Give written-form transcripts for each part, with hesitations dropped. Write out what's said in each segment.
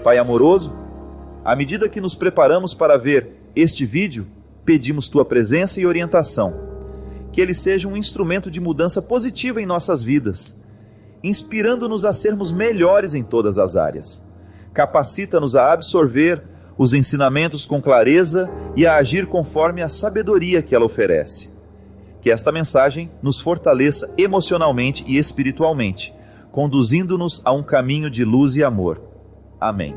Pai amoroso, à medida que nos preparamos para ver este vídeo, pedimos Tua presença e orientação. Que ele seja um instrumento de mudança positiva em nossas vidas, inspirando-nos a sermos melhores em todas as áreas. Capacita-nos a absorver os ensinamentos com clareza e a agir conforme a sabedoria que ela oferece. Que esta mensagem nos fortaleça emocionalmente e espiritualmente, conduzindo-nos a um caminho de luz e amor. Amém.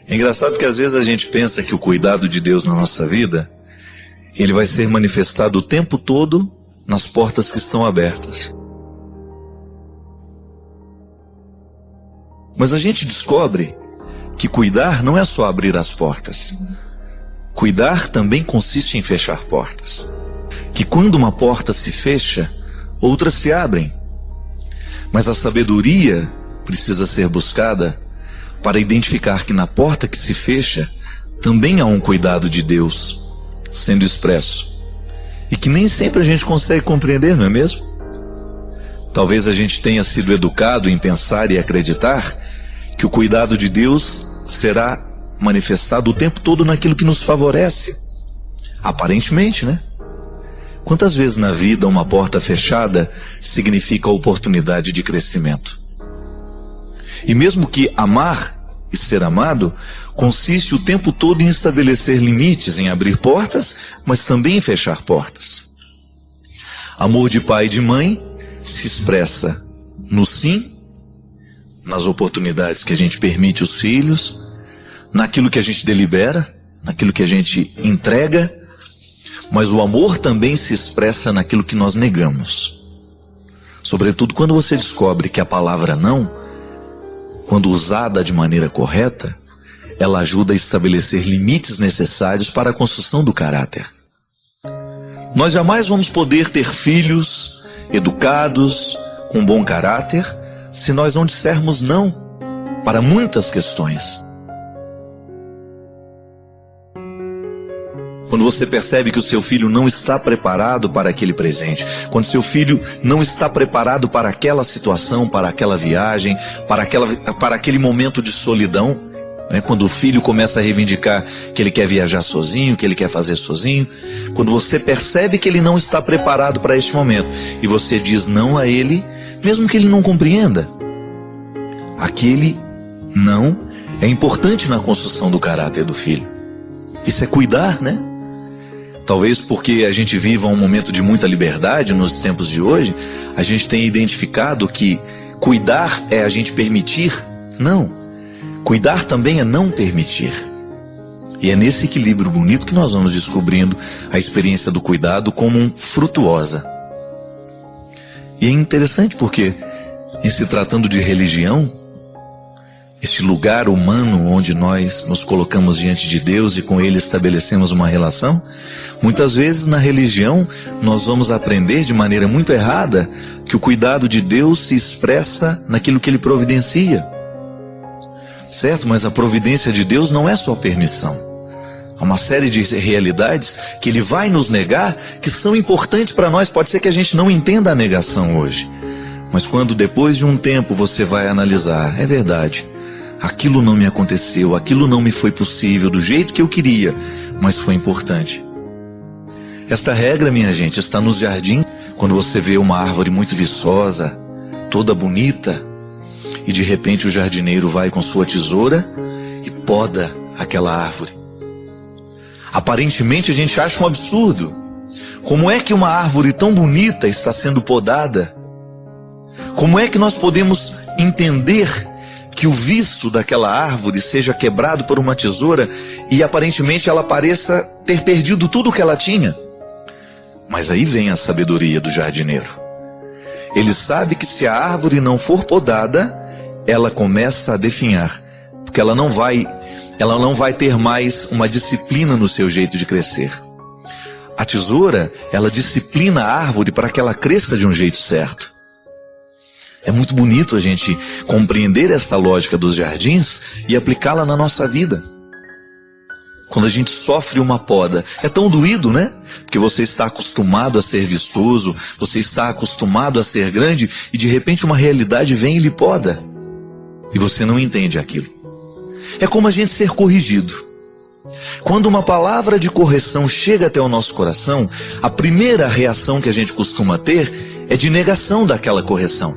É engraçado que às vezes a gente pensa que o cuidado de Deus na nossa vida, ele vai ser manifestado o tempo todo nas portas que estão abertas. Mas a gente descobre que cuidar não é só abrir as portas. Cuidar também consiste em fechar portas. Que quando uma porta se fecha, outras se abrem. Mas a sabedoria precisa ser buscada para identificar que na porta que se fecha, também há um cuidado de Deus sendo expresso. E que nem sempre a gente consegue compreender, não é mesmo? Talvez a gente tenha sido educado em pensar e acreditar que o cuidado de Deus será manifestado o tempo todo naquilo que nos favorece. Aparentemente, né? Quantas vezes na vida uma porta fechada significa oportunidade de crescimento? E mesmo que amar e ser amado consiste o tempo todo em estabelecer limites, em abrir portas, mas também em fechar portas. Amor de pai e de mãe se expressa no sim, nas oportunidades que a gente permite aos filhos, naquilo que a gente delibera, naquilo que a gente entrega, mas o amor também se expressa naquilo que nós negamos. Sobretudo quando você descobre que a palavra não, quando usada de maneira correta, ela ajuda a estabelecer limites necessários para a construção do caráter. Nós jamais vamos poder ter filhos educados, com bom caráter, se nós não dissermos não para muitas questões. Quando você percebe que o seu filho não está preparado para aquele presente, quando seu filho não está preparado para aquela situação, para aquela viagem, para aquele momento de solidão, né? Quando o filho começa a reivindicar que ele quer viajar sozinho, que ele quer fazer sozinho, quando você percebe que ele não está preparado para este momento e você diz não a ele, mesmo que ele não compreenda, aquele não é importante na construção do caráter do filho. Isso é cuidar, né? Talvez porque a gente viva um momento de muita liberdade nos tempos de hoje, a gente tenha identificado que cuidar é a gente permitir. Não. Cuidar também é não permitir. E é nesse equilíbrio bonito que nós vamos descobrindo a experiência do cuidado como frutuosa. E é interessante porque, em se tratando de religião, este lugar humano onde nós nos colocamos diante de Deus e com Ele estabelecemos uma relação, muitas vezes na religião nós vamos aprender de maneira muito errada que o cuidado de Deus se expressa naquilo que Ele providencia. Certo? Mas a providência de Deus não é só permissão. Há uma série de realidades que Ele vai nos negar que são importantes para nós. Pode ser que a gente não entenda a negação hoje, mas quando depois de um tempo você vai analisar, é verdade, aquilo não me aconteceu, aquilo não me foi possível do jeito que eu queria, mas foi importante. Esta regra, minha gente, está nos jardins. Quando você vê uma árvore muito viçosa, toda bonita, e de repente o jardineiro vai com sua tesoura e poda aquela árvore. Aparentemente a gente acha um absurdo. Como é que uma árvore tão bonita está sendo podada? Como é que nós podemos entender que o viço daquela árvore seja quebrado por uma tesoura e aparentemente ela pareça ter perdido tudo o que ela tinha? Mas aí vem a sabedoria do jardineiro. Ele sabe que se a árvore não for podada, ela começa a definhar, porque ela não vai ter mais uma disciplina no seu jeito de crescer. A tesoura, ela disciplina a árvore para que ela cresça de um jeito certo. É muito bonito a gente compreender esta lógica dos jardins e aplicá-la na nossa vida. Quando a gente sofre uma poda, é tão doído, né? Porque você está acostumado a ser vistoso, você está acostumado a ser grande, e de repente uma realidade vem e lhe poda. E você não entende aquilo. É como a gente ser corrigido. Quando uma palavra de correção chega até o nosso coração, a primeira reação que a gente costuma ter é de negação daquela correção.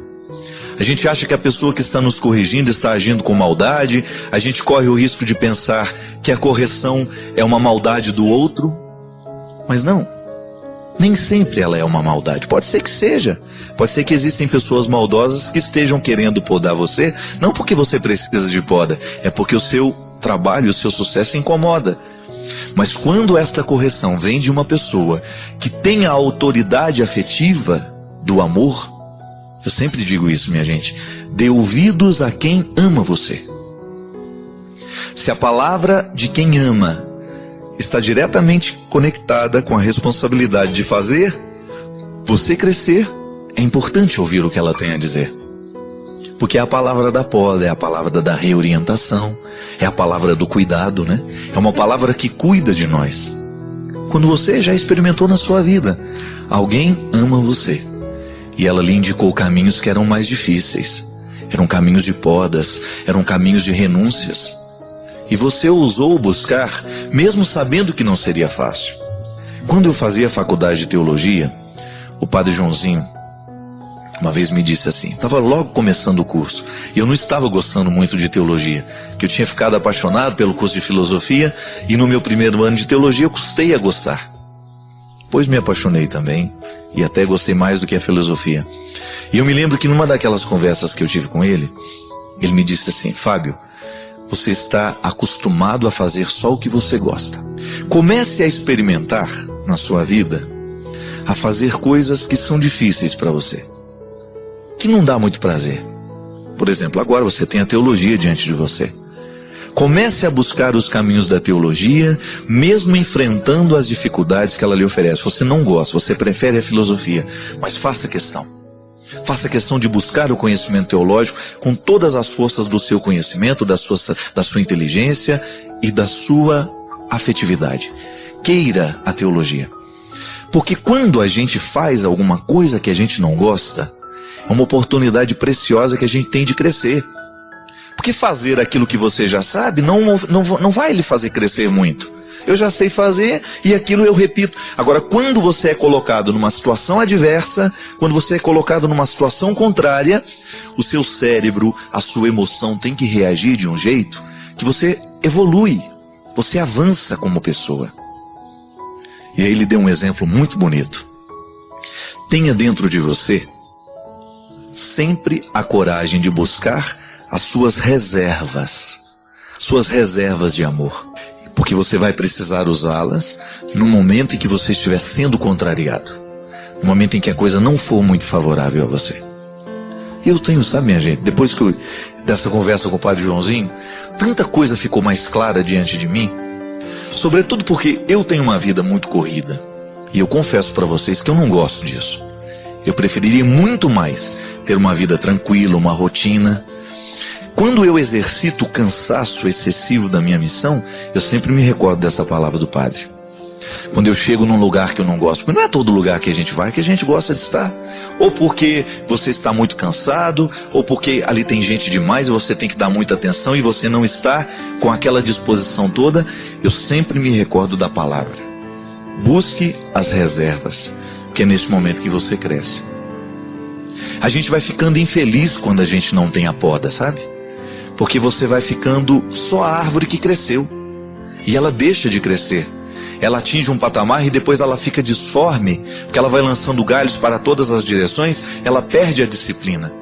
A gente acha que a pessoa que está nos corrigindo está agindo com maldade, a gente corre o risco de pensar que a correção é uma maldade do outro, mas não, nem sempre ela é uma maldade. Pode ser que seja, pode ser que existem pessoas maldosas que estejam querendo podar você, não porque você precisa de poda, é porque o seu trabalho, o seu sucesso incomoda. Mas quando esta correção vem de uma pessoa que tem a autoridade afetiva do amor, eu sempre digo isso, minha gente, dê ouvidos a quem ama você. Se a palavra de quem ama está diretamente conectada com a responsabilidade de fazer você crescer, é importante ouvir o que ela tem a dizer. Porque é a palavra da poda, é a palavra da reorientação, é a palavra do cuidado, né? É uma palavra que cuida de nós. Quando você já experimentou na sua vida, alguém ama você, e ela lhe indicou caminhos que eram mais difíceis, eram caminhos de podas, eram caminhos de renúncias, e você ousou buscar, mesmo sabendo que não seria fácil. Quando eu fazia faculdade de teologia, o padre Joãozinho uma vez me disse assim, estava logo começando o curso, e eu não estava gostando muito de teologia, que eu tinha ficado apaixonado pelo curso de filosofia, e no meu primeiro ano de teologia eu custei a gostar. Depois me apaixonei também, e até gostei mais do que a filosofia. E eu me lembro que numa daquelas conversas que eu tive com ele, ele me disse assim, Fábio, você está acostumado a fazer só o que você gosta. Comece a experimentar na sua vida, a fazer coisas que são difíceis para você, que não dá muito prazer. Por exemplo, agora você tem a teologia diante de você. Comece a buscar os caminhos da teologia, mesmo enfrentando as dificuldades que ela lhe oferece. Você não gosta, você prefere a filosofia, mas faça questão. Faça questão de buscar o conhecimento teológico com todas as forças do seu conhecimento, da sua inteligência e da sua afetividade. Queira a teologia. Porque quando a gente faz alguma coisa que a gente não gosta, é uma oportunidade preciosa que a gente tem de crescer. Porque fazer aquilo que você já sabe não vai lhe fazer crescer muito. Eu já sei fazer e aquilo eu repito. Agora, quando você é colocado numa situação adversa, quando você é colocado numa situação contrária, o seu cérebro, a sua emoção tem que reagir de um jeito que você evolui, você avança como pessoa. E aí ele deu um exemplo muito bonito. Tenha dentro de você sempre a coragem de buscar as suas reservas de amor, porque você vai precisar usá-las no momento em que você estiver sendo contrariado, no momento em que a coisa não for muito favorável a você. Eu tenho, sabe, minha gente, depois dessa conversa com o padre Joãozinho, tanta coisa ficou mais clara diante de mim, sobretudo porque eu tenho uma vida muito corrida, e eu confesso para vocês que eu não gosto disso. Eu preferiria muito mais ter uma vida tranquila, uma rotina. Quando eu exercito o cansaço excessivo da minha missão, eu sempre me recordo dessa palavra do padre. Quando eu chego num lugar que eu não gosto, porque não é todo lugar que a gente vai que a gente gosta de estar, ou porque você está muito cansado, ou porque ali tem gente demais e você tem que dar muita atenção e você não está com aquela disposição toda, eu sempre me recordo da palavra. Busque as reservas, porque é nesse momento que você cresce. A gente vai ficando infeliz quando a gente não tem a poda, sabe? Porque você vai ficando só a árvore que cresceu. E ela deixa de crescer. Ela atinge um patamar e depois ela fica disforme, porque ela vai lançando galhos para todas as direções, ela perde a disciplina.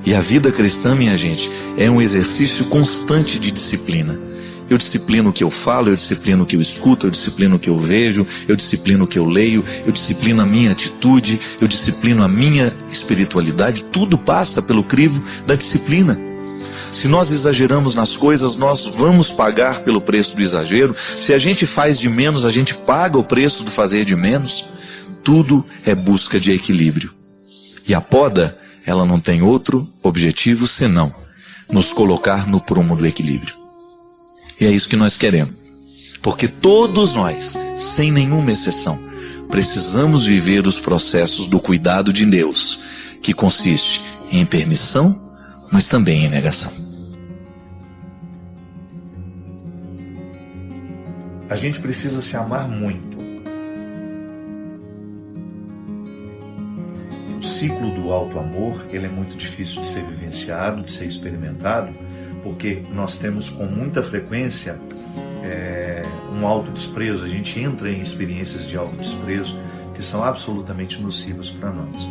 E a vida cristã, minha gente, é um exercício constante de disciplina. Eu disciplino o que eu falo, eu disciplino o que eu escuto, eu disciplino o que eu vejo, eu disciplino o que eu leio, eu disciplino a minha atitude, eu disciplino a minha espiritualidade. Tudo passa pelo crivo da disciplina. Se nós exageramos nas coisas, nós vamos pagar pelo preço do exagero. Se a gente faz de menos, a gente paga o preço do fazer de menos. Tudo é busca de equilíbrio. E a poda, ela não tem outro objetivo senão nos colocar no prumo do equilíbrio. E é isso que nós queremos. Porque todos nós, sem nenhuma exceção, precisamos viver os processos do cuidado de Deus, que consiste em permissão, mas também em negação. A gente precisa se amar muito. O ciclo do auto-amor, ele é muito difícil de ser vivenciado, de ser experimentado, porque nós temos com muita frequência um autodesprezo. A gente entra em experiências de autodesprezo que são absolutamente nocivas para nós.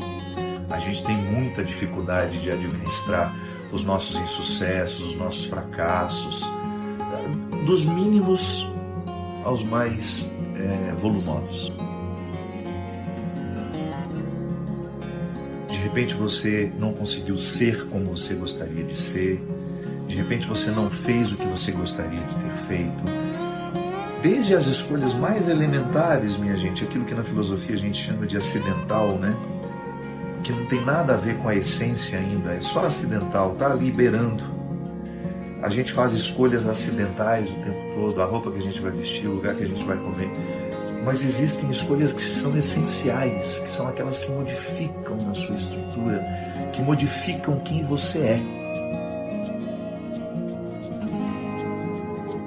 A gente tem muita dificuldade de administrar os nossos insucessos, os nossos fracassos, dos mínimos aos mais volumosos. De repente você não conseguiu ser como você gostaria de ser, de repente você não fez o que você gostaria de ter feito. Desde as escolhas mais elementares, minha gente, aquilo que na filosofia a gente chama de acidental, né? Que não tem nada a ver com a essência ainda, é só acidental, está liberando. A gente faz escolhas acidentais o tempo todo, a roupa que a gente vai vestir, o lugar que a gente vai comer. Mas existem escolhas que são essenciais, que são aquelas que modificam a sua estrutura, que modificam quem você é.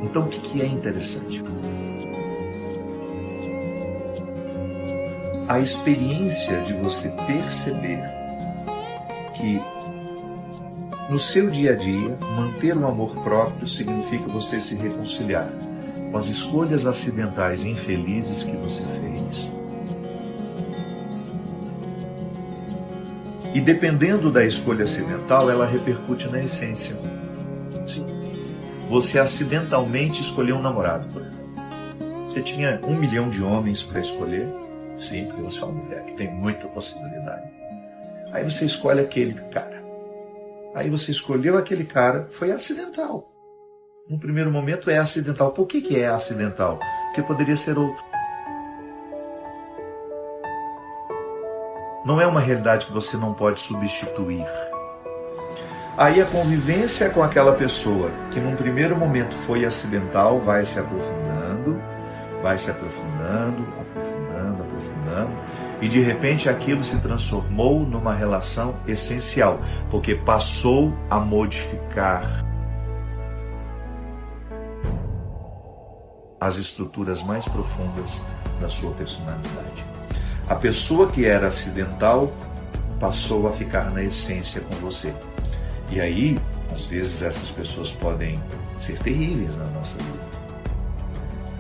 Então, o que é interessante? A experiência de você perceber que no seu dia a dia, manter o amor próprio significa você se reconciliar com as escolhas acidentais e infelizes que você fez. E dependendo da escolha acidental, ela repercute na essência. Sim. Você acidentalmente escolheu um namorado, por exemplo. Você tinha 1 milhão de homens para escolher. Sim, porque você é uma mulher que tem muita possibilidade. Aí você escolhe aquele cara. Aí você escolheu aquele cara, foi acidental. No primeiro momento é acidental. Por que é acidental? Porque poderia ser outro. Não é uma realidade que você não pode substituir. Aí a convivência com aquela pessoa, que num primeiro momento foi acidental, vai se aprofundando, e de repente aquilo se transformou numa relação essencial, porque passou a modificar as estruturas mais profundas da sua personalidade. A pessoa que era acidental passou a ficar na essência com você. E aí, às vezes, essas pessoas podem ser terríveis na nossa vida.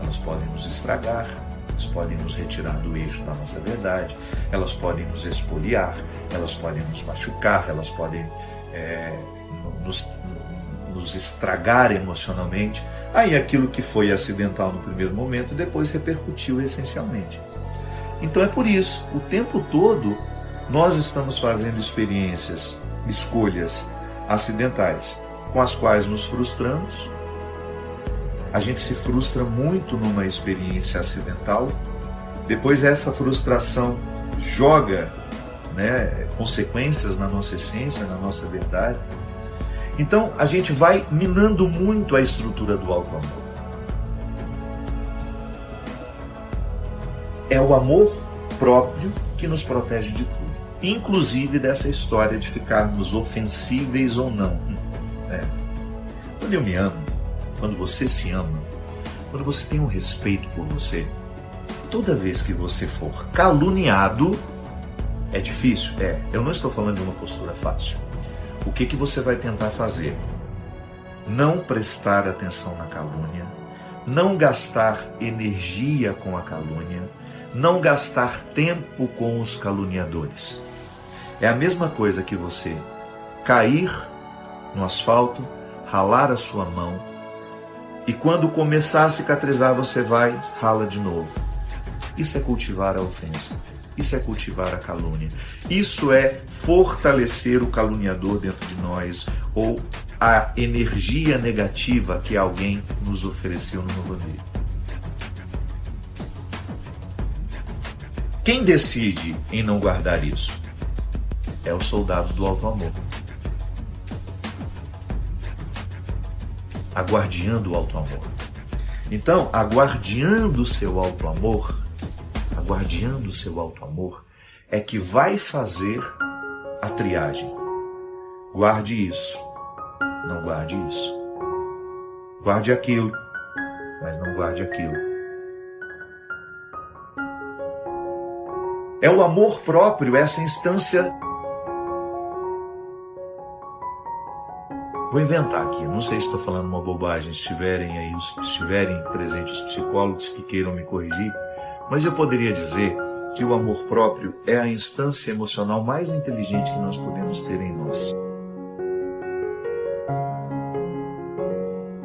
Elas podem nos estragar, elas podem nos retirar do eixo da nossa verdade, elas podem nos espoliar, elas podem nos machucar, elas podem nos estragar emocionalmente. Aí aquilo que foi acidental no primeiro momento, depois repercutiu essencialmente. Então é por isso, o tempo todo, nós estamos fazendo experiências, escolhas acidentais, com as quais nos frustramos. A gente se frustra muito numa experiência acidental, depois essa frustração joga, consequências na nossa essência, na nossa verdade. Então a gente vai minando muito a estrutura do auto-amor. É o amor próprio que nos protege de tudo, inclusive dessa história de ficarmos ofensíveis ou não. Quando eu me amo, quando você se ama, quando você tem um respeito por você, toda vez que você for caluniado, é difícil? Eu não estou falando de uma postura fácil. O que você vai tentar fazer? Não prestar atenção na calúnia, não gastar energia com a calúnia, não gastar tempo com os caluniadores. É a mesma coisa que você cair no asfalto, ralar a sua mão, e quando começar a cicatrizar, você vai, rala de novo. Isso é cultivar a ofensa. Isso é cultivar a calúnia. Isso é fortalecer o caluniador dentro de nós, ou a energia negativa que alguém nos ofereceu no rodeio. Quem decide em não guardar isso? É o soldado do auto-amor. A guardiã do auto-amor. Então, a guardiã do seu auto-amor, é que vai fazer a triagem. Guarde isso, não guarde isso. Guarde aquilo, mas não guarde aquilo. É o amor próprio, essa instância. Vou inventar aqui, não sei se estou falando uma bobagem, se estiverem presentes os psicólogos que queiram me corrigir, mas eu poderia dizer que o amor próprio é a instância emocional mais inteligente que nós podemos ter em nós.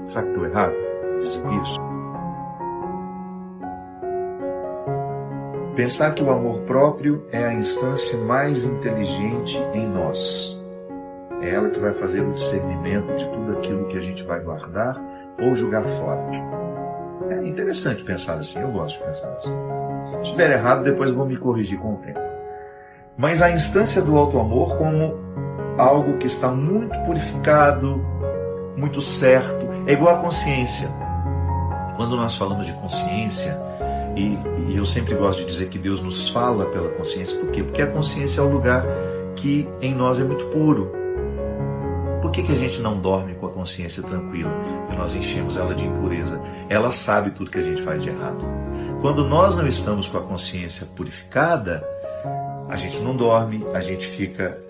Será que estou errado em dizer isso? Pensar que o amor próprio é a instância mais inteligente em nós. É ela que vai fazer o discernimento de tudo aquilo que a gente vai guardar ou jogar fora. É interessante pensar assim, eu gosto de pensar assim. Se estiver errado, depois eu vou me corrigir com o tempo. Mas a instância do auto-amor como algo que está muito purificado, muito certo, é igual à consciência. Quando nós falamos de consciência, e eu sempre gosto de dizer que Deus nos fala pela consciência, por quê? Porque a consciência é o lugar que em nós é muito puro. Por que a gente não dorme com a consciência tranquila e nós enchemos ela de impureza? Ela sabe tudo que a gente faz de errado. Quando nós não estamos com a consciência purificada, a gente não dorme, a gente fica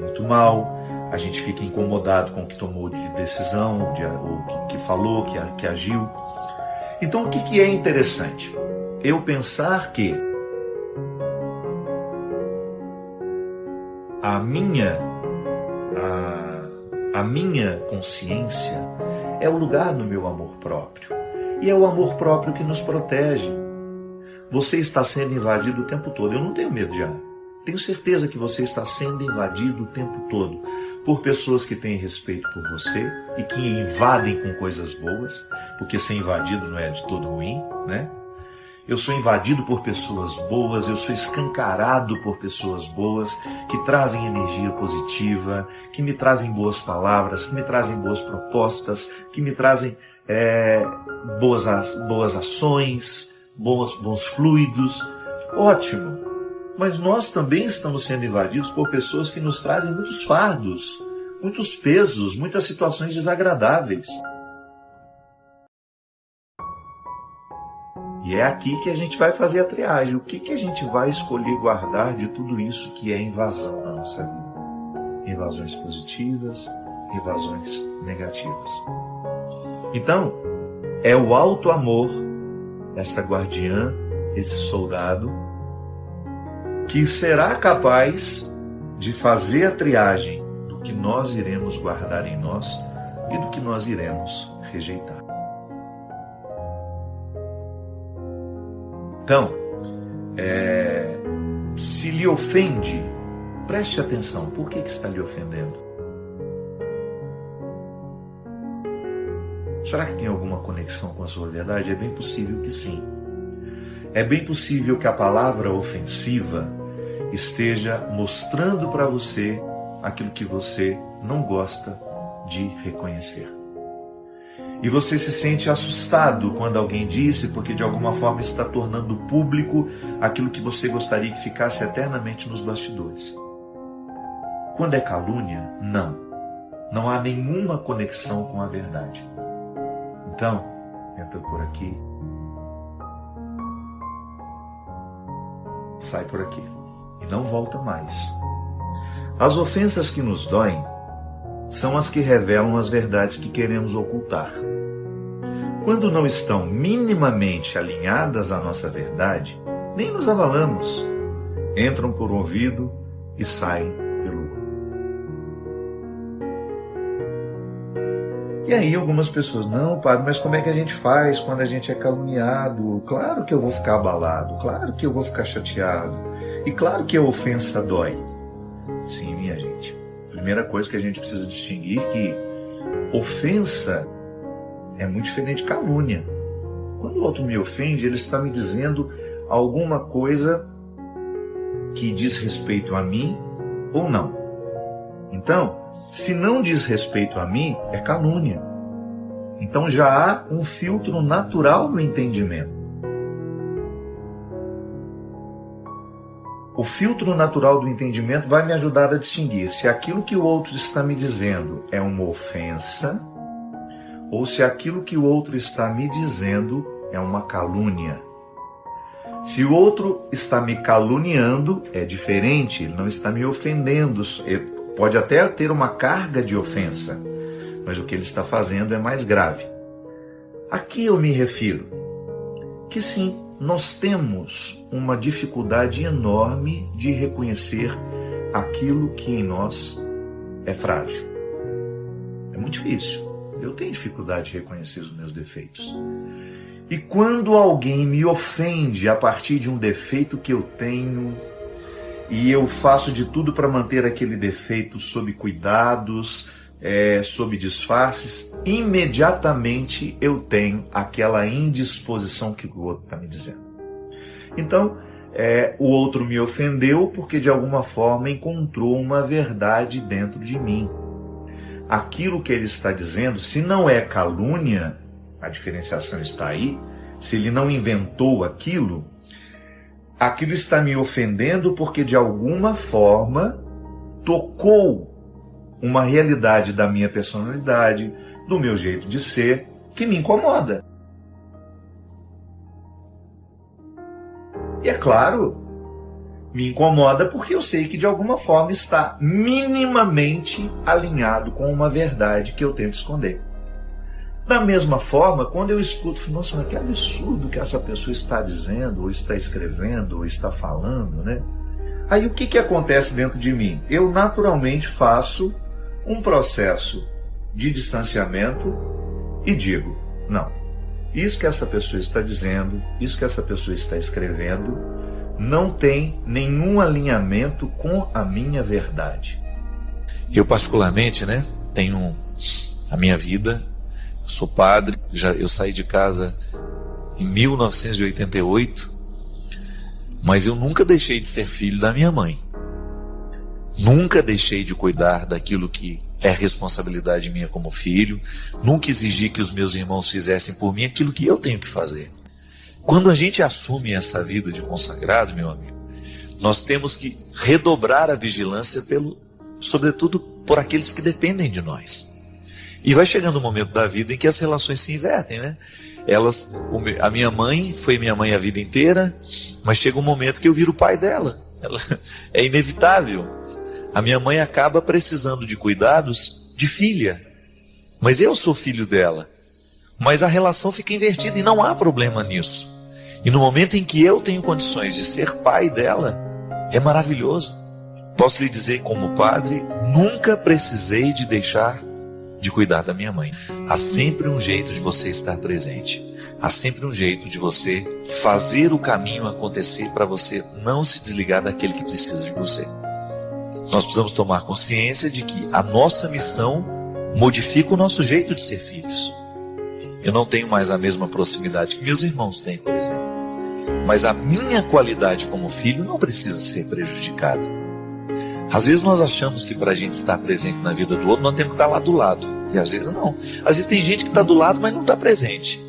muito mal, a gente fica incomodado com o que tomou de decisão, o que falou, que agiu. Então o que é interessante? Eu pensar que a minha consciência é o lugar do meu amor próprio. E é o amor próprio que nos protege. Você está sendo invadido o tempo todo. Eu não tenho medo de ar. Tenho certeza que você está sendo invadido o tempo todo por pessoas que têm respeito por você e que invadem com coisas boas, porque ser invadido não é de todo ruim, né? Eu sou invadido por pessoas boas, eu sou escancarado por pessoas boas que trazem energia positiva, que me trazem boas palavras, que me trazem boas propostas, que me trazem boas ações, bons fluidos. Ótimo! Mas nós também estamos sendo invadidos por pessoas que nos trazem muitos fardos, muitos pesos, muitas situações desagradáveis. E é aqui que a gente vai fazer a triagem. O que a gente vai escolher guardar de tudo isso que é invasão na nossa vida? Invasões positivas, invasões negativas. Então, é o auto-amor, essa guardiã, esse soldado, que será capaz de fazer a triagem do que nós iremos guardar em nós e do que nós iremos rejeitar. Então, se lhe ofende, preste atenção. Por que está lhe ofendendo? Será que tem alguma conexão com a sua verdade? É bem possível que sim. É bem possível que a palavra ofensiva esteja mostrando para você aquilo que você não gosta de reconhecer. E você se sente assustado quando alguém disse, porque de alguma forma está tornando público aquilo que você gostaria que ficasse eternamente nos bastidores. Quando é calúnia, não há nenhuma conexão com a verdade. Então, entra por aqui, sai por aqui e não volta mais. As ofensas que nos doem são as que revelam as verdades que queremos ocultar. Quando não estão minimamente alinhadas à nossa verdade, nem nos abalamos. Entram por um ouvido e saem pelo outro. E aí algumas pessoas, não, padre, mas como é que a gente faz quando a gente é caluniado? Claro que eu vou ficar abalado, claro que eu vou ficar chateado. E claro que a ofensa dói. Sim, minha gente. Primeira coisa que a gente precisa distinguir é que ofensa é muito diferente de calúnia. Quando o outro me ofende, ele está me dizendo alguma coisa que diz respeito a mim ou não. Então, se não diz respeito a mim, é calúnia. Então já há um filtro natural no entendimento. O filtro natural do entendimento vai me ajudar a distinguir se aquilo que o outro está me dizendo é uma ofensa ou se aquilo que o outro está me dizendo é uma calúnia. Se o outro está me caluniando, é diferente, ele não está me ofendendo. Ele pode até ter uma carga de ofensa, mas o que ele está fazendo é mais grave. Aqui eu me refiro que sim, nós temos uma dificuldade enorme de reconhecer aquilo que em nós é frágil. É muito difícil. Eu tenho dificuldade de reconhecer os meus defeitos. E quando alguém me ofende a partir de um defeito que eu tenho, e eu faço de tudo para manter aquele defeito sob cuidados, sob disfarces, imediatamente eu tenho aquela indisposição que o outro está me dizendo. Então, o outro me ofendeu porque de alguma forma encontrou uma verdade dentro de mim. Aquilo que ele está dizendo, se não é calúnia, a diferenciação está aí, se ele não inventou aquilo está me ofendendo porque de alguma forma tocou uma realidade da minha personalidade, do meu jeito de ser, que me incomoda. E é claro, me incomoda porque eu sei que de alguma forma está minimamente alinhado com uma verdade que eu tento esconder. Da mesma forma, quando eu escuto, nossa, mas que absurdo que essa pessoa está dizendo, ou está escrevendo, ou está falando, né? Aí o que acontece dentro de mim? Eu naturalmente faço um processo de distanciamento e digo, não, isso que essa pessoa está dizendo, isso que essa pessoa está escrevendo, não tem nenhum alinhamento com a minha verdade. Eu particularmente, tenho a minha vida, sou padre, eu saí de casa em 1988, mas eu nunca deixei de ser filho da minha mãe. Nunca deixei de cuidar daquilo que é responsabilidade minha como filho, nunca exigi que os meus irmãos fizessem por mim aquilo que eu tenho que fazer. Quando a gente assume essa vida de consagrado, meu amigo, nós temos que redobrar a vigilância sobretudo por aqueles que dependem de nós. E vai chegando um momento da vida em que as relações se invertem, A minha mãe foi minha mãe a vida inteira, mas chega um momento que eu viro o pai dela. É inevitável. A minha mãe acaba precisando de cuidados de filha, mas eu sou filho dela. Mas a relação fica invertida e não há problema nisso. E no momento em que eu tenho condições de ser pai dela, é maravilhoso. Posso lhe dizer como padre, nunca precisei de deixar de cuidar da minha mãe. Há sempre um jeito de você estar presente. Há sempre um jeito de você fazer o caminho acontecer para você não se desligar daquele que precisa de você. Nós precisamos tomar consciência de que a nossa missão modifica o nosso jeito de ser filhos. Eu não tenho mais a mesma proximidade que meus irmãos têm, por exemplo. Mas a minha qualidade como filho não precisa ser prejudicada. Às vezes nós achamos que para a gente estar presente na vida do outro, nós temos que estar lá do lado. E às vezes não. Às vezes tem gente que está do lado, mas não está presente.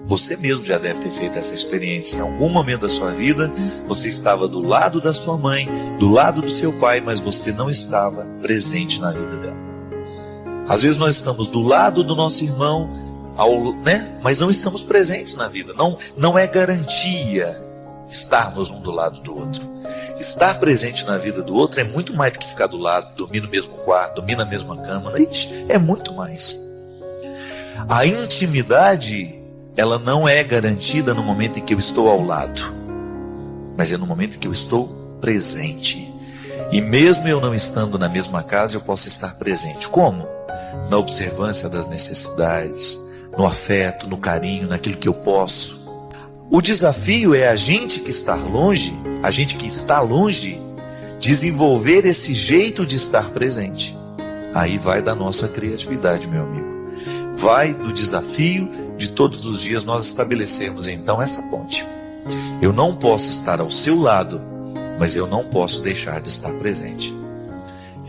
Você mesmo já deve ter feito essa experiência. Em algum momento da sua vida, você estava do lado da sua mãe, do lado do seu pai, mas você não estava presente na vida dela. Às vezes nós estamos do lado do nosso irmão, mas não estamos presentes na vida. Não é garantia estarmos um do lado do outro. Estar presente na vida do outro é muito mais do que ficar do lado, dormir no mesmo quarto, dormir na mesma cama. É muito mais. A intimidade, ela não é garantida no momento em que eu estou ao lado, mas é no momento em que eu estou presente. E mesmo eu não estando na mesma casa, eu posso estar presente. Como? Na observância das necessidades, no afeto, no carinho, naquilo que eu posso. O desafio é a gente que está longe, desenvolver esse jeito de estar presente. Aí vai da nossa criatividade, meu amigo. Vai do desafio de todos os dias nós estabelecemos então essa ponte. Eu não posso estar ao seu lado, mas eu não posso deixar de estar presente.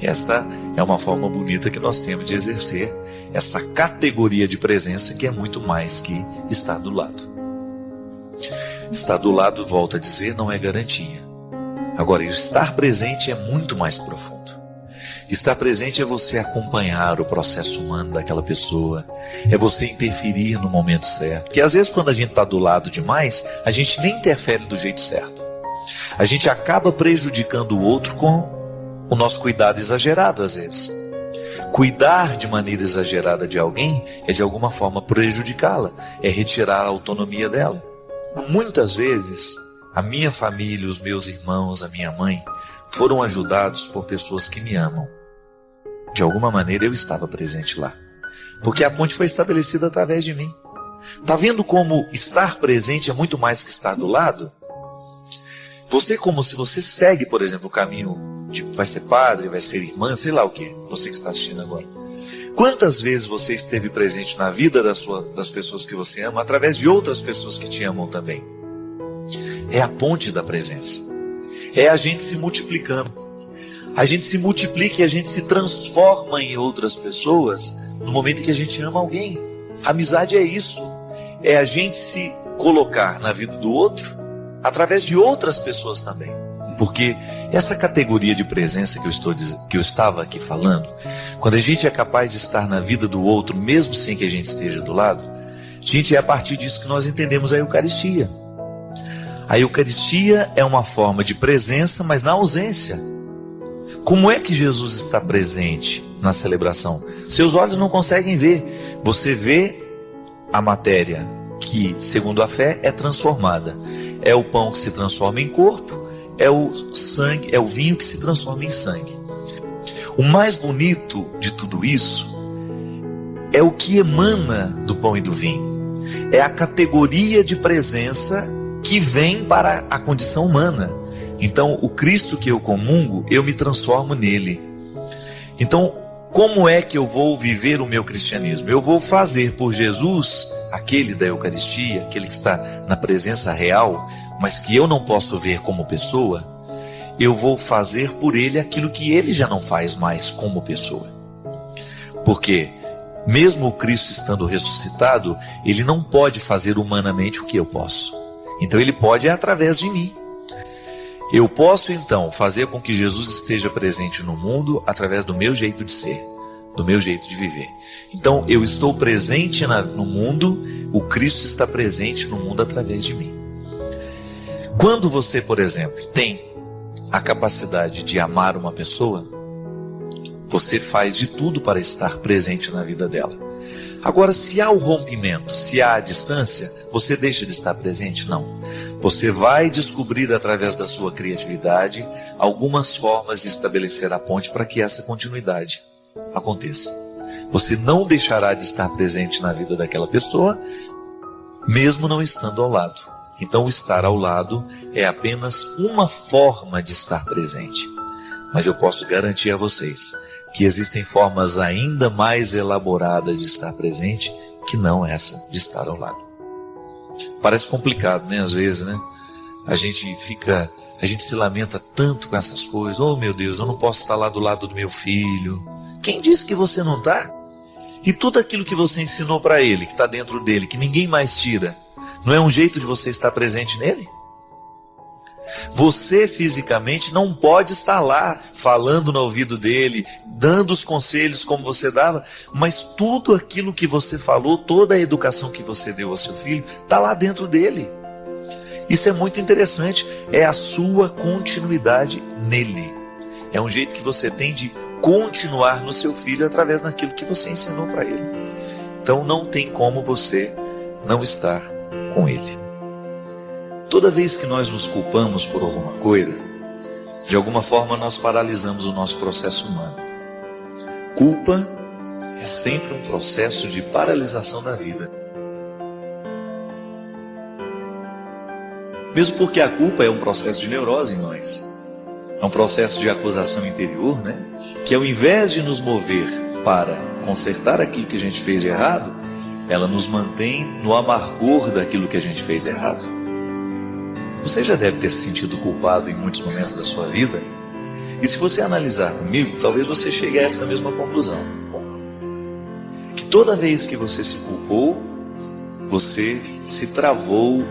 Esta É uma forma bonita que nós temos de exercer essa categoria de presença que é muito mais que estar do lado. Estar do lado, volto a dizer, não é garantia. Agora, estar presente é muito mais profundo. Estar presente é você acompanhar o processo humano daquela pessoa, é você interferir no momento certo. Porque às vezes quando a gente está do lado demais, a gente nem interfere do jeito certo. A gente acaba prejudicando o outro com o nosso cuidado exagerado às vezes. Cuidar de maneira exagerada de alguém é de alguma forma prejudicá-la, é retirar a autonomia dela. Muitas vezes, a minha família, os meus irmãos, a minha mãe, foram ajudados por pessoas que me amam. De alguma maneira eu estava presente lá, porque a ponte foi estabelecida através de mim. Está vendo como estar presente é muito mais que estar do lado? Você, como se você segue, por exemplo, o caminho de vai ser padre, vai ser irmã, sei lá o que, você que está assistindo agora. Quantas vezes você esteve presente na vida das pessoas que você ama, através de outras pessoas que te amam também? É a ponte da presença. É a gente se multiplicando. A gente se multiplica e a gente se transforma em outras pessoas no momento em que a gente ama alguém. A amizade é isso. É a gente se colocar na vida do outro através de outras pessoas também. Porque essa categoria de presença que eu estava aqui falando, quando a gente é capaz de estar na vida do outro, mesmo sem que a gente esteja do lado, gente, é a partir disso que nós entendemos a Eucaristia. A Eucaristia é uma forma de presença, mas na ausência. Como é que Jesus está presente na celebração? Seus olhos não conseguem ver. Você vê a matéria que, segundo a fé, é transformada. É o pão que se transforma em corpo, é o sangue, é o vinho que se transforma em sangue. O mais bonito de tudo isso é o que emana do pão e do vinho. É a categoria de presença que vem para a condição humana. Então, o Cristo que eu comungo, eu me transformo nele. Então, como é que eu vou viver o meu cristianismo? Eu vou fazer por Jesus, aquele da Eucaristia, aquele que está na presença real, mas que eu não posso ver como pessoa, eu vou fazer por ele aquilo que ele já não faz mais como pessoa. Porque, mesmo o Cristo estando ressuscitado, ele não pode fazer humanamente o que eu posso. Então ele pode através de mim. Eu posso então fazer com que Jesus esteja presente no mundo através do meu jeito de ser, do meu jeito de viver. Então eu estou presente no mundo, o Cristo está presente no mundo através de mim. Quando você, por exemplo, tem a capacidade de amar uma pessoa, você faz de tudo para estar presente na vida dela. Agora, se há o rompimento, se há a distância, você deixa de estar presente? Não. Você vai descobrir através da sua criatividade algumas formas de estabelecer a ponte para que essa continuidade aconteça. Você não deixará de estar presente na vida daquela pessoa, mesmo não estando ao lado. Então, o estar ao lado é apenas uma forma de estar presente. Mas eu posso garantir a vocês que existem formas ainda mais elaboradas de estar presente que não essa de estar ao lado. Parece complicado, né? Às vezes, né? A gente se lamenta tanto com essas coisas. Oh, meu Deus, eu não posso estar lá do lado do meu filho. Quem disse que você não está? E tudo aquilo que você ensinou para ele, que está dentro dele, que ninguém mais tira, não é um jeito de você estar presente nele? Você fisicamente não pode estar lá falando no ouvido dele, dando os conselhos como você dava, mas tudo aquilo que você falou, toda a educação que você deu ao seu filho, está lá dentro dele. Isso é muito interessante, é a sua continuidade nele. É um jeito que você tem de continuar no seu filho através daquilo que você ensinou para ele. Então não tem como você não estar com ele. Toda vez que nós nos culpamos por alguma coisa, de alguma forma nós paralisamos o nosso processo humano. Culpa é sempre um processo de paralisação da vida. Mesmo porque a culpa é um processo de neurose em nós. É um processo de acusação interior, né? Que ao invés de nos mover para consertar aquilo que a gente fez de errado, ela nos mantém no amargor daquilo que a gente fez errado. Você já deve ter se sentido culpado em muitos momentos da sua vida. E se você analisar comigo, talvez você chegue a essa mesma conclusão. Que toda vez que você se culpou, você se travou,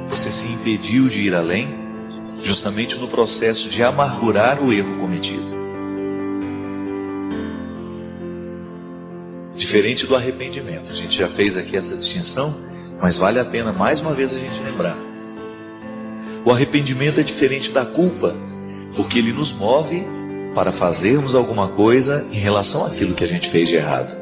você se impediu de ir além, justamente no processo de amargurar o erro cometido. Diferente do arrependimento. A gente já fez aqui essa distinção, mas vale a pena mais uma vez a gente lembrar. O arrependimento é diferente da culpa, porque ele nos move para fazermos alguma coisa em relação àquilo que a gente fez de errado.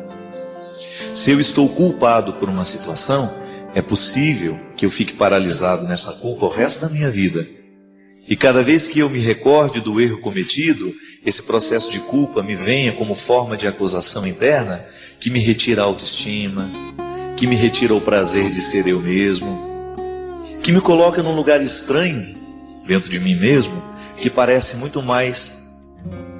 Se eu estou culpado por uma situação, é possível que eu fique paralisado nessa culpa o resto da minha vida. E cada vez que eu me recorde do erro cometido, esse processo de culpa me venha como forma de acusação interna, que me retira a autoestima, que me retira o prazer de ser eu mesmo, que me coloca num lugar estranho dentro de mim mesmo, que parece muito mais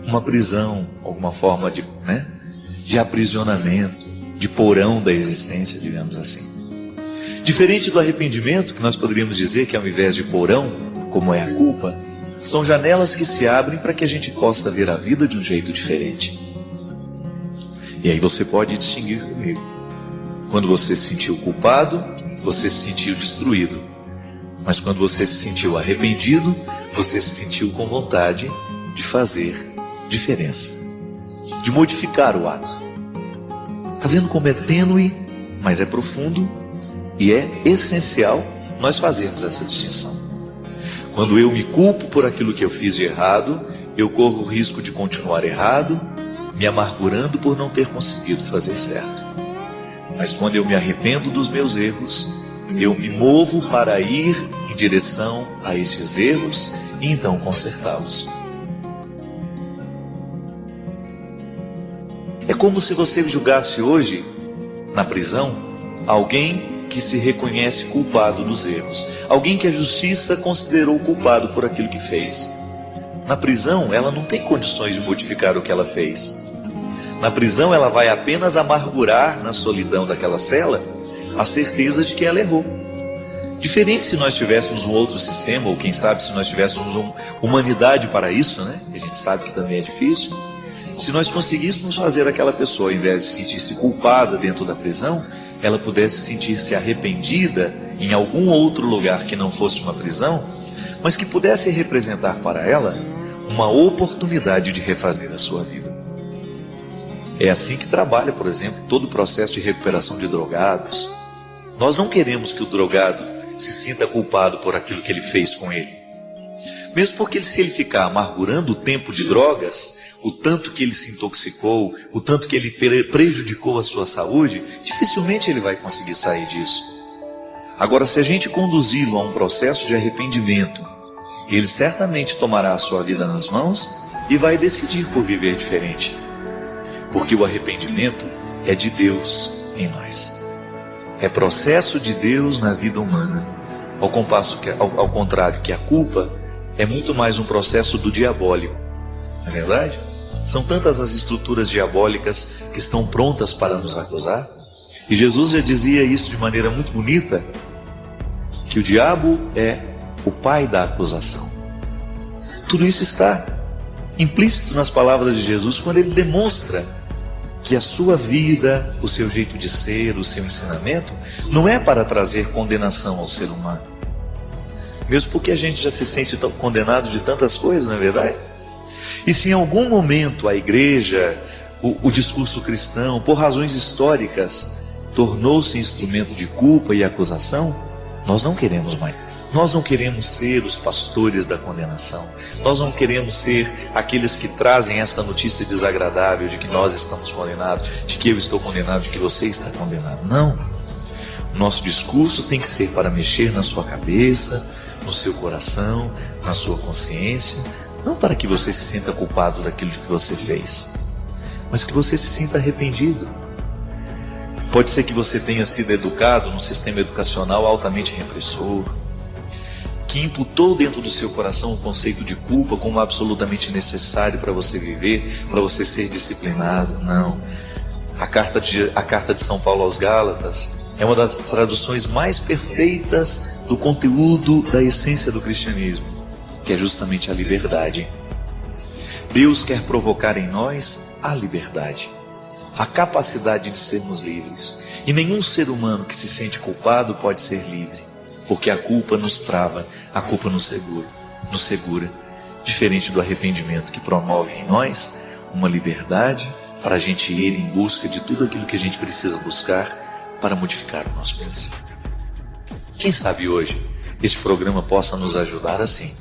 uma prisão, alguma forma de aprisionamento, de porão da existência, digamos assim. Diferente do arrependimento, que nós poderíamos dizer que ao invés de porão, como é a culpa, são janelas que se abrem para que a gente possa ver a vida de um jeito diferente. E aí você pode distinguir comigo. Quando você se sentiu culpado, você se sentiu destruído. Mas quando você se sentiu arrependido, você se sentiu com vontade de fazer diferença, de modificar o ato. Está vendo como é tênue, mas é profundo e é essencial nós fazermos essa distinção. Quando eu me culpo por aquilo que eu fiz de errado, eu corro o risco de continuar errado, me amargurando por não ter conseguido fazer certo. Mas quando eu me arrependo dos meus erros, eu me movo para ir em direção a estes erros e então consertá-los. É como se você julgasse hoje, na prisão, alguém que se reconhece culpado dos erros. Alguém que a justiça considerou culpado por aquilo que fez. Na prisão, ela não tem condições de modificar o que ela fez. Na prisão, ela vai apenas amargurar na solidão daquela cela a certeza de que ela errou. Diferente se nós tivéssemos um outro sistema, ou quem sabe se nós tivéssemos uma humanidade para isso, né? A gente sabe que também é difícil. Se nós conseguíssemos fazer aquela pessoa, ao invés de sentir-se culpada dentro da prisão, ela pudesse sentir-se arrependida em algum outro lugar que não fosse uma prisão, mas que pudesse representar para ela uma oportunidade de refazer a sua vida. É assim que trabalha, por exemplo, todo o processo de recuperação de drogados. Nós não queremos que o drogado se sinta culpado por aquilo que ele fez com ele. Mesmo porque se ele ficar amargurando o tempo de drogas, o tanto que ele se intoxicou, o tanto que ele prejudicou a sua saúde, dificilmente ele vai conseguir sair disso. Agora, se a gente conduzi-lo a um processo de arrependimento, ele certamente tomará a sua vida nas mãos e vai decidir por viver diferente. Porque o arrependimento é de Deus em nós. É processo de Deus na vida humana. Ao contrário que a culpa é muito mais um processo do diabólico. Não é verdade? São tantas as estruturas diabólicas que estão prontas para nos acusar. E Jesus já dizia isso de maneira muito bonita, que o diabo é o pai da acusação. Tudo isso está implícito nas palavras de Jesus quando ele demonstra que a sua vida, o seu jeito de ser, o seu ensinamento, não é para trazer condenação ao ser humano. Mesmo porque a gente já se sente tão condenado de tantas coisas, não é verdade? E se em algum momento a igreja, o discurso cristão, por razões históricas, tornou-se instrumento de culpa e acusação, nós não queremos mais. Nós não queremos ser os pastores da condenação. Nós não queremos ser aqueles que trazem esta notícia desagradável de que nós estamos condenados, de que eu estou condenado, de que você está condenado. Não. O nosso discurso tem que ser para mexer na sua cabeça, no seu coração, na sua consciência, não para que você se sinta culpado daquilo que você fez, mas que você se sinta arrependido. Pode ser que você tenha sido educado num sistema educacional altamente repressor, que imputou dentro do seu coração o conceito de culpa como absolutamente necessário para você viver, para você ser disciplinado. Não. A carta de São Paulo aos Gálatas é uma das traduções mais perfeitas do conteúdo da essência do cristianismo, que é justamente a liberdade. Deus quer provocar em nós a liberdade, a capacidade de sermos livres. E nenhum ser humano que se sente culpado pode ser livre, porque a culpa nos trava, a culpa nos segura, diferente do arrependimento, que promove em nós uma liberdade para a gente ir em busca de tudo aquilo que a gente precisa buscar para modificar o nosso pensamento. Quem sabe hoje este programa possa nos ajudar assim,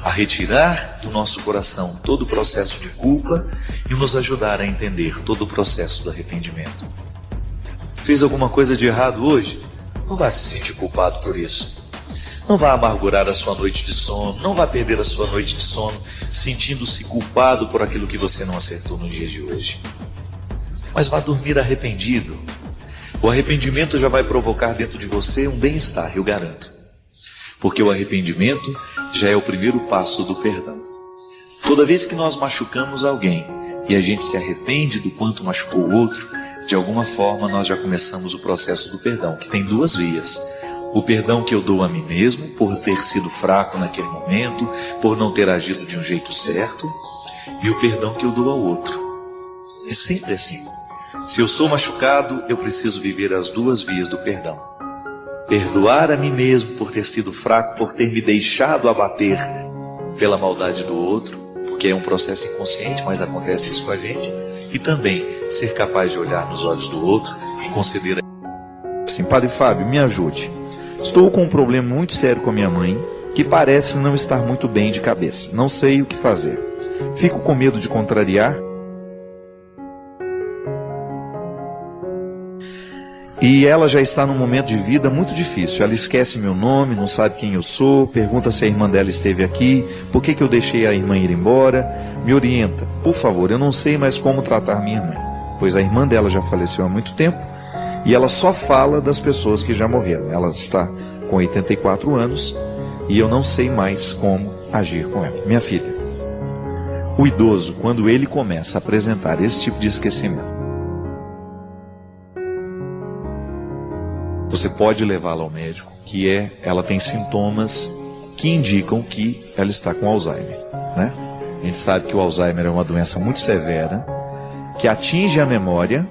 a retirar do nosso coração todo o processo de culpa e nos ajudar a entender todo o processo do arrependimento. Fez alguma coisa de errado hoje? Não vá se sentir culpado por isso. Não vá amargurar a sua noite de sono, não vá perder a sua noite de sono sentindo-se culpado por aquilo que você não acertou no dia de hoje. Mas vá dormir arrependido. O arrependimento já vai provocar dentro de você um bem-estar, eu garanto. Porque o arrependimento já é o primeiro passo do perdão. Toda vez que nós machucamos alguém e a gente se arrepende do quanto machucou o outro, de alguma forma nós já começamos o processo do perdão, que tem duas vias. O perdão que eu dou a mim mesmo por ter sido fraco naquele momento, por não ter agido de um jeito certo, e o perdão que eu dou ao outro. É sempre assim. Se eu sou machucado, eu preciso viver as duas vias do perdão. Perdoar a mim mesmo por ter sido fraco, por ter me deixado abater pela maldade do outro, porque é um processo inconsciente, mas acontece isso com a gente. E também ser capaz de olhar nos olhos do outro e considerar assim: Padre Fábio, me ajude. Estou com um problema muito sério com a minha mãe, que parece não estar muito bem de cabeça. Não sei o que fazer. Fico com medo de contrariar. E ela já está num momento de vida muito difícil. Ela esquece meu nome, não sabe quem eu sou, pergunta se a irmã dela esteve aqui, por que eu deixei a irmã ir embora. Me orienta, por favor, eu não sei mais como tratar minha mãe, pois a irmã dela já faleceu há muito tempo e ela só fala das pessoas que já morreram. Ela está com 84 anos e eu não sei mais como agir com ela. Minha filha, o idoso, quando ele começa a apresentar esse tipo de esquecimento, você pode levá-la ao médico, ela tem sintomas que indicam que ela está com Alzheimer, né? A gente sabe que o Alzheimer é uma doença muito severa, que atinge a memória,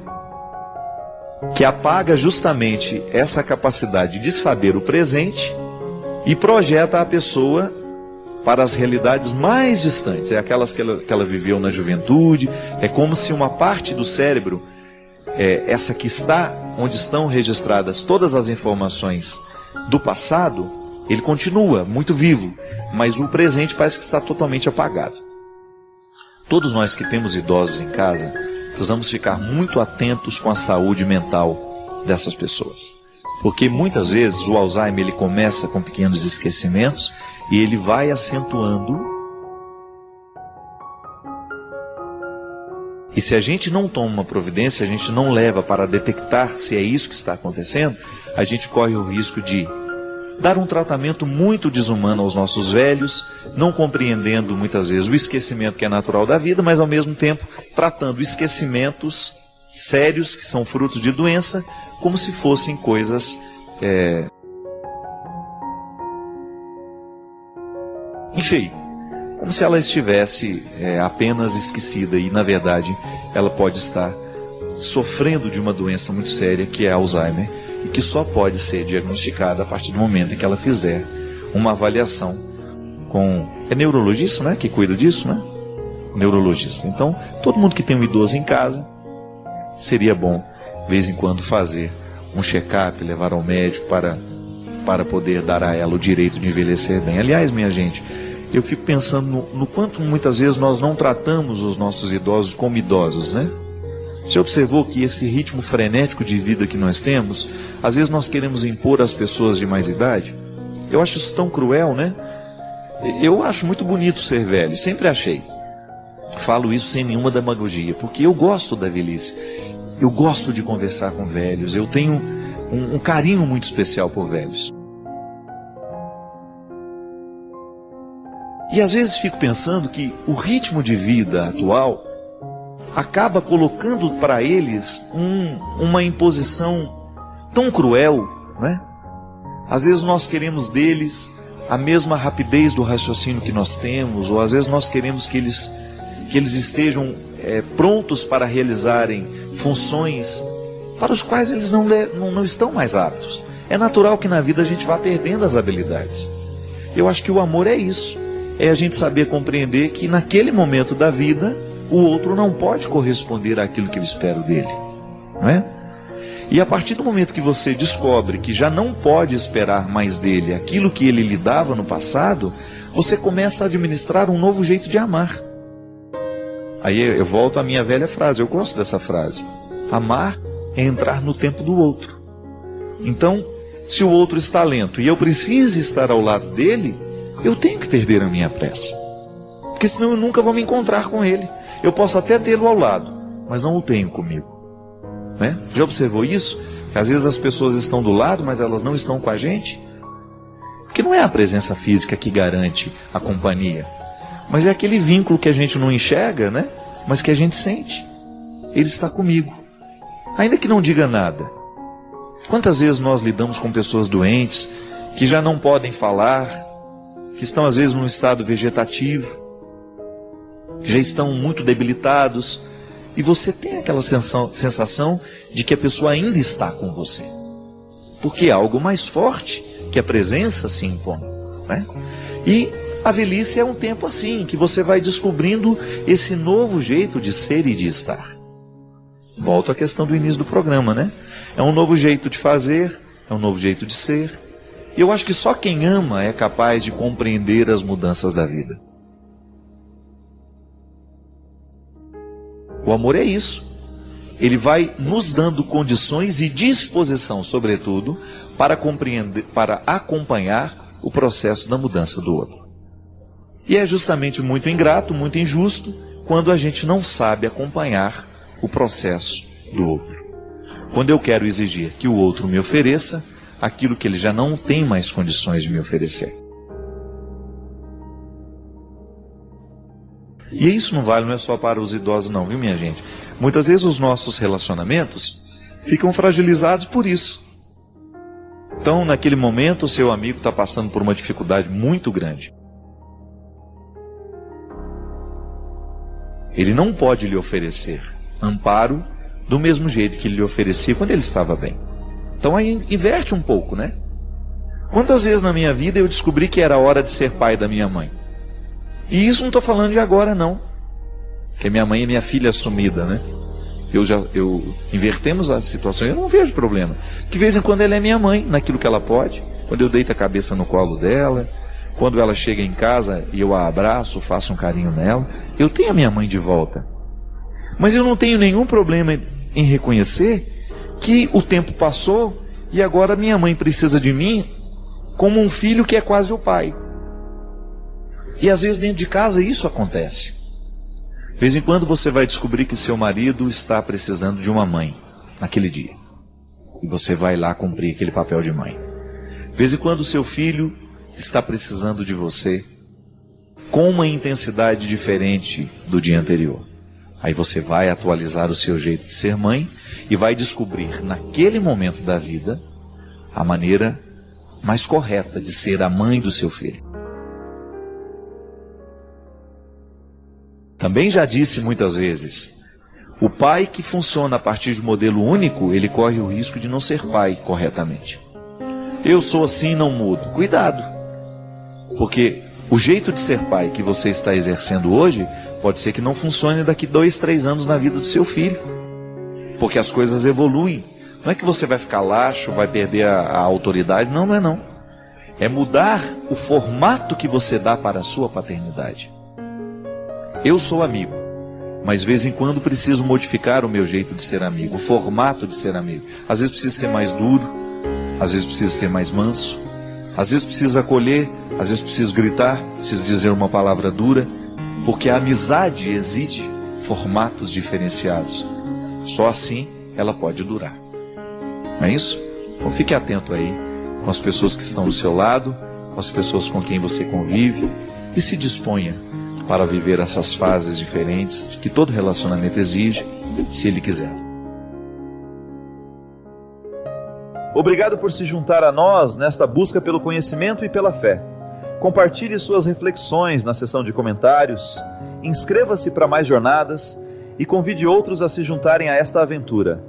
que apaga justamente essa capacidade de saber o presente e projeta a pessoa para as realidades mais distantes, aquelas que ela viveu na juventude. É como se uma parte do cérebro, essa que está, onde estão registradas todas as informações do passado, ele continua muito vivo, mas o presente parece que está totalmente apagado. Todos nós que temos idosos em casa, precisamos ficar muito atentos com a saúde mental dessas pessoas. Porque muitas vezes o Alzheimer ele começa com pequenos esquecimentos e ele vai acentuando. E se a gente não toma uma providência, a gente não leva para detectar se é isso que está acontecendo, a gente corre o risco de dar um tratamento muito desumano aos nossos velhos, não compreendendo muitas vezes o esquecimento que é natural da vida, mas ao mesmo tempo tratando esquecimentos sérios que são frutos de doença como se fossem coisas enfim, como se ela estivesse apenas esquecida e na verdade ela pode estar sofrendo de uma doença muito séria que é Alzheimer, e que só pode ser diagnosticada a partir do momento em que ela fizer uma avaliação com... É neurologista, né? Que cuida disso, né? Neurologista. Então, todo mundo que tem um idoso em casa, seria bom, de vez em quando, fazer um check-up, levar ao médico para poder dar a ela o direito de envelhecer bem. Aliás, minha gente, eu fico pensando no quanto muitas vezes nós não tratamos os nossos idosos como idosos, né? Você observou que esse ritmo frenético de vida que nós temos, às vezes nós queremos impor às pessoas de mais idade? Eu acho isso tão cruel, né? Eu acho muito bonito ser velho, sempre achei. Falo isso sem nenhuma demagogia, porque eu gosto da velhice. Eu gosto de conversar com velhos, eu tenho um carinho muito especial por velhos. E às vezes fico pensando que o ritmo de vida atual acaba colocando para eles uma imposição tão cruel, né? Às vezes nós queremos deles a mesma rapidez do raciocínio que nós temos, ou às vezes nós queremos que eles que eles estejam prontos para realizarem funções para os quais eles não estão mais aptos. É natural que na vida a gente vá perdendo as habilidades. Eu acho que o amor é isso. É a gente saber compreender que naquele momento da vida, o outro não pode corresponder àquilo que eu espero dele. Não é? E a partir do momento que você descobre que já não pode esperar mais dele aquilo que ele lhe dava no passado, você começa a administrar um novo jeito de amar. Aí eu volto à minha velha frase, eu gosto dessa frase. Amar é entrar no tempo do outro. Então, se o outro está lento e eu preciso estar ao lado dele, eu tenho que perder a minha pressa. Porque senão eu nunca vou me encontrar com ele. Eu posso até tê-lo ao lado, mas não o tenho comigo. Né? Já observou isso? Que às vezes as pessoas estão do lado, mas elas não estão com a gente? Porque não é a presença física que garante a companhia, mas é aquele vínculo que a gente não enxerga, né? Mas que a gente sente. Ele está comigo, ainda que não diga nada. Quantas vezes nós lidamos com pessoas doentes, que já não podem falar, que estão às vezes num estado vegetativo, que já estão muito debilitados, e você tem aquela sensação de que a pessoa ainda está com você, porque é algo mais forte que a presença se impõe, né? E a velhice é um tempo assim, que você vai descobrindo esse novo jeito de ser e de estar. Volto à questão do início do programa, né? É um novo jeito de fazer, é um novo jeito de ser. E eu acho que só quem ama é capaz de compreender as mudanças da vida. O amor é isso. Ele vai nos dando condições e disposição, sobretudo, para compreender, para acompanhar o processo da mudança do outro. E é justamente muito ingrato, muito injusto, quando a gente não sabe acompanhar o processo do outro. Quando eu quero exigir que o outro me ofereça aquilo que ele já não tem mais condições de me oferecer. E isso não é só para os idosos não, viu minha gente? Muitas vezes os nossos relacionamentos ficam fragilizados por isso. Então, naquele momento, o seu amigo está passando por uma dificuldade muito grande. Ele não pode lhe oferecer amparo do mesmo jeito que ele lhe oferecia quando ele estava bem. Então aí inverte um pouco, né? Quantas vezes na minha vida eu descobri que era hora de ser pai da minha mãe? E isso não estou falando de agora não, porque minha mãe é minha filha assumida, né? Invertemos a situação, eu não vejo problema. De vez em quando ela é minha mãe, naquilo que ela pode, quando eu deito a cabeça no colo dela, quando ela chega em casa e eu a abraço, faço um carinho nela, eu tenho a minha mãe de volta. Mas eu não tenho nenhum problema em reconhecer que o tempo passou e agora minha mãe precisa de mim como um filho que é quase o pai. E às vezes dentro de casa isso acontece. De vez em quando você vai descobrir que seu marido está precisando de uma mãe naquele dia. E você vai lá cumprir aquele papel de mãe. De vez em quando seu filho está precisando de você com uma intensidade diferente do dia anterior. Aí você vai atualizar o seu jeito de ser mãe e vai descobrir naquele momento da vida a maneira mais correta de ser a mãe do seu filho. Também já disse muitas vezes, o pai que funciona a partir de modelo único, ele corre o risco de não ser pai corretamente. Eu sou assim, não mudo. Cuidado, porque o jeito de ser pai que você está exercendo hoje pode ser que não funcione daqui 2, 3 anos na vida do seu filho, porque as coisas evoluem. Não é que você vai ficar laxo, vai perder a autoridade, não, não é não. É mudar o formato que você dá para a sua paternidade. Eu sou amigo, mas de vez em quando preciso modificar o meu jeito de ser amigo, o formato de ser amigo. Às vezes preciso ser mais duro, às vezes preciso ser mais manso, às vezes preciso acolher, às vezes preciso gritar, preciso dizer uma palavra dura, porque a amizade exige formatos diferenciados. Só assim ela pode durar. Não é isso? Então fique atento aí com as pessoas que estão do seu lado, com as pessoas com quem você convive, e se disponha para viver essas fases diferentes que todo relacionamento exige, se ele quiser. Obrigado por se juntar a nós nesta busca pelo conhecimento e pela fé. Compartilhe suas reflexões na seção de comentários, inscreva-se para mais jornadas e convide outros a se juntarem a esta aventura.